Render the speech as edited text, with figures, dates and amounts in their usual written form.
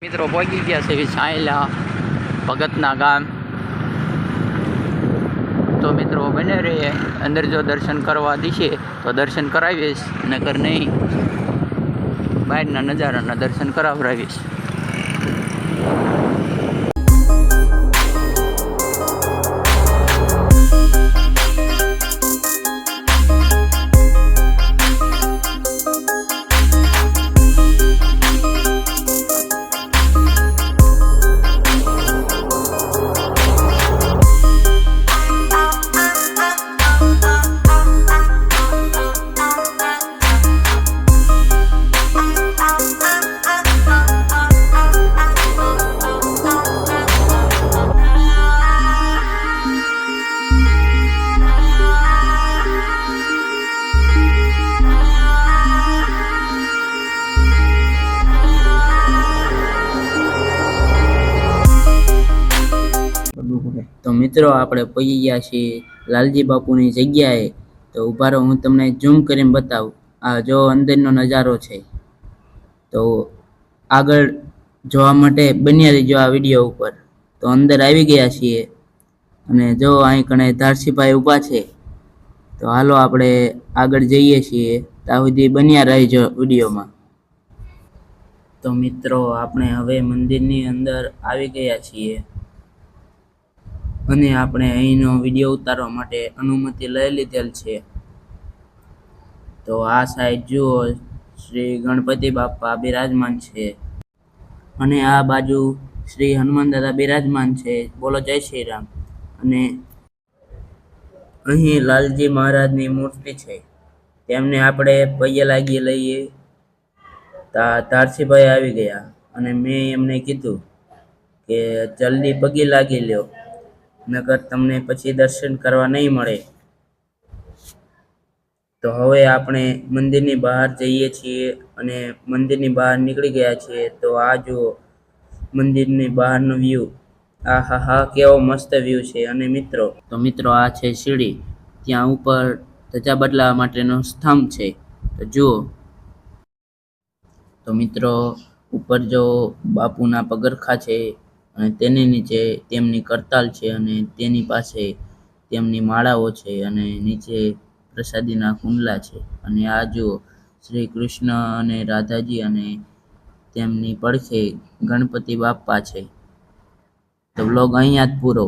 મિત્રો પહોંચી ગયા છે સાયલા ભગતના ગામ. તો મિત્રો બને રહીએ, અંદર જો દર્શન કરવા દીશે તો દર્શન કરાવીશ, નકર નહીં બહારના નજારાના દર્શન કરાવરાવીશ. તો મિત્રો આપણે પહોંચી ગયા છીએ લાલજી બાપુની જગ્યાએ. તો ઊભા રહો, હું તમને ઝૂમ કરીને બતાવું. આ જો અંદરનો નજારો છે. તો આગળ જોવા માટે બન્યા રહીજો આ વિડીયો ઉપર. તો અંદર આવી ગયા છીએ અને જો અહીં કણે ધારસીભાઈ ઊભા છે. તો હાલો આપણે આગળ જઈએ છીએ, ત્યાં સુધી બન્યા રહીજો વિડીયોમાં. તો મિત્રો આપણે હવે મંદિરની અંદર આવી ગયા છીએ અને આપણે અહીંનો વિડીયો ઉતારવા માટે અનુમતિ લઈ લીધેલ છે. તો આ સાઈડ જુઓ, શ્રી ગણપતિ બાપા બિરાજમાન છે અને આ બાજુ શ્રી હનુમાન દાદા બિરાજમાન છે. બોલો જય શ્રી રામ. અને અહીં લાલજી મહારાજની મૂર્તિ છે, તેમને આપણે પગે લાગી લઈએ. ધારસીભાઈ આવી ગયા અને મેં એમને કીધું કે જલ્દી પગે લાગી લ્યો, નકર તમને પછી દર્શન કરવા નહીં મળે. તો હવે આપણે મંદિરની બહાર જઈએ છીએ અને મંદિરની બહાર નીકળી ગયા છીએ. તો આ જુઓ મંદિરની બહારનો વ્યૂ. આ હા કેવો મસ્ત વ્યૂ છે. અને મિત્રો આ છે સીડી, ત્યાં ઉપર ધજા બદલાવા માટેનો સ્તંભ છે. તો જુઓ. તો મિત્રો ઉપર જો બાપુના પગરખા છે અને તેની નીચે તેમની કરતાલ છે અને તેની પાસે તેમની માળાઓ છે અને નીચે પ્રસાદીના કુંડલા છે. અને આ જુઓ શ્રી કૃષ્ણ અને રાધાજી અને તેમની પડખે ગણપતિ બાપ્પા છે. તો વ્લોગ અહીંયા જ પૂરો.